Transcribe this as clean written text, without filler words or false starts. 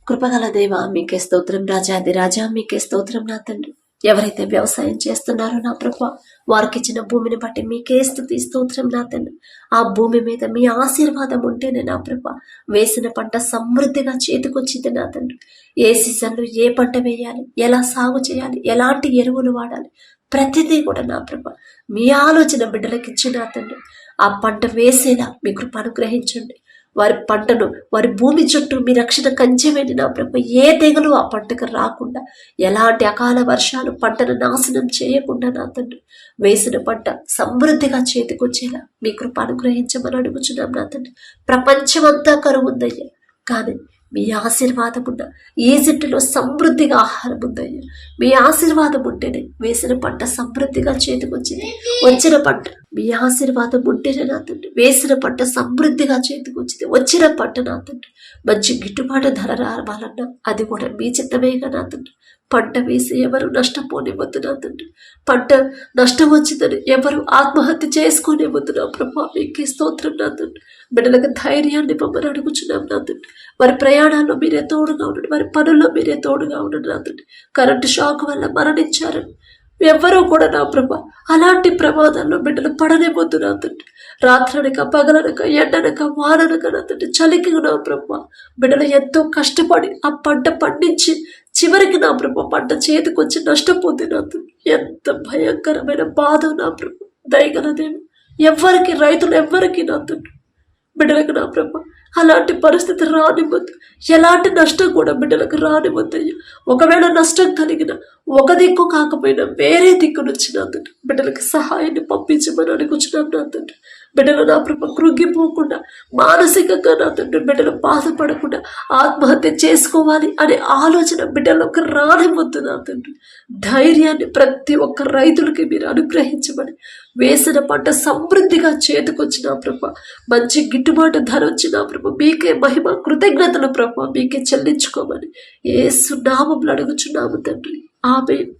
కృపగల దేవ మీకే స్తోత్రం, రాజాది రాజా మీకే స్తోత్రం నా తండ్రి. ఎవరైతే వ్యవసాయం చేస్తున్నారో నా ప్రభా, వారికి ఇచ్చిన భూమిని బట్టి మీకే స్తుతి స్తోత్రం నా తండ్రి. ఆ భూమి మీద మీ ఆశీర్వాదం ఉంటేనే నా ప్రభా వేసిన పంట సమృద్ధిగా చేతికొచ్చింది నా తండ్రి. ఏ సీజన్లో ఏ పంట వేయాలి, ఎలా సాగు చేయాలి, ఎలాంటి ఎరువులు వాడాలి, ప్రతిదీ కూడా నా ప్రభా మీ ఆలోచన బిడ్డలకు ఇచ్చి నా తండ్రి ఆ పంట వేసేలా మీ కృప అనుగ్రహించండి. వారి పంటను, వారి భూమి చుట్టూ మీ రక్షణ కంచెవేంటి నా ప్రభు. ఏ తెగులు ఆ పంటకు రాకుండా, ఎలాంటి అకాల వర్షాలు పంటను నాశనం చేయకుండా నా తండ్రి వేసిన పంట సమృద్ధిగా చేతికొచ్చేలా మీ కృప అనుగ్రహించమని అడుగుచున్నాం నా తండ్రి. ప్రపంచమంతా కరువు ఉందయ్యా, కానీ మీ ఆశీర్వాదం ఉన్న ఈజిప్టులో సమృద్ధిగా ఆహారం ఉందయ్యా. మీ ఆశీర్వాదం ఉంటేనే వేసిన పంట సమృద్ధిగా చేతికొచ్చింది. వచ్చిన పంట మీ ఆశీర్వాదం ఉంటేనే నా తండ్రి వేసిన పంట సమృద్ధిగా చేతికొచ్చింది. వచ్చిన పంట నా తండ్రి మంచి గిట్టుబాటు ధర రావాలన్నా అది కూడా మీ చిత్తమేగా నా తండ్రి. పంట వేసి ఎవరు నష్టపోనివ్వద్దు నా తండ్రి. పంట నష్టం వచ్చిందని ఎవరు ఆత్మహత్య చేసుకోనివ్వద్దు నా ప్రభా. మీకే స్తోత్రం నా తండ్రి. బిడ్డలకు ధైర్యాన్ని మమ్మల్ని అడుగుచున్నాం నా తండ్రి. వారి ప్రయాణాల్లో మీరే తోడుగా ఉండండి, వారి పనుల్లో మీరే తోడుగా ఉండండి నా తండ్రి. కరెంటు షాక్ వల్ల మరణించారని ఎవ్వరూ కూడా నా ప్రభా అలాంటి ప్రమాదాల్లో బిడ్డలు పడనివ్వద్దు నా తండ్రి. రాత్రనక పగలనక ఎండనక వాననక నా తండ్రి చలికి నా ప్రభా బిడ్డలు ఎంతో కష్టపడి ఆ పంట పండించి చివరికి నా ప్రభా పంట చేతికొచ్చి నష్టపోతే నా తండ్రి ఎంత భయంకరమైన బాధ నా ప్రభా. దయగలదేమో ఎవ్వరికి, రైతులు ఎవ్వరికి నా తండ్రి బిడ్డలకు నా ప్రభా అలాంటి పరిస్థితి రానివ్వద్దు. ఎలాంటి నష్టం కూడా బిడ్డలకు రానివ్వద్దయ్యా. ఒకవేళ నష్టం కలిగిన ఒక దిక్కు కాకపోయినా వేరే దిక్కు నుంచి నా తండ్రి బిడ్డలకు సహాయాన్ని పంపించమని అడుగుచున్నాం నా తండ్రి. బిడ్డలు నా ప్రభ కృంగిపోకుండా, మానసికంగా నా తండ్రి బిడ్డలు బాధపడకుండా ఆత్మహత్య చేసుకోవాలి అనే ఆలోచన బిడ్డలకు రానివ్వద్దు నా తండ్రి. ధైర్యాన్ని ప్రతి ఒక్క రైతులకి మీరు అనుగ్రహించమని, వేసిన పంట సమృద్ధిగా చేతికొచ్చిన ప్రభ మంచి గిట్టుబాటు ధర వచ్చిన ప్రభ మీకే మహిమ కృతజ్ఞతలు ప్రభ మీకే చెల్లించుకోమని యేసు నామములో అడుగుచున్నాము తండ్రి. ఆమేన్.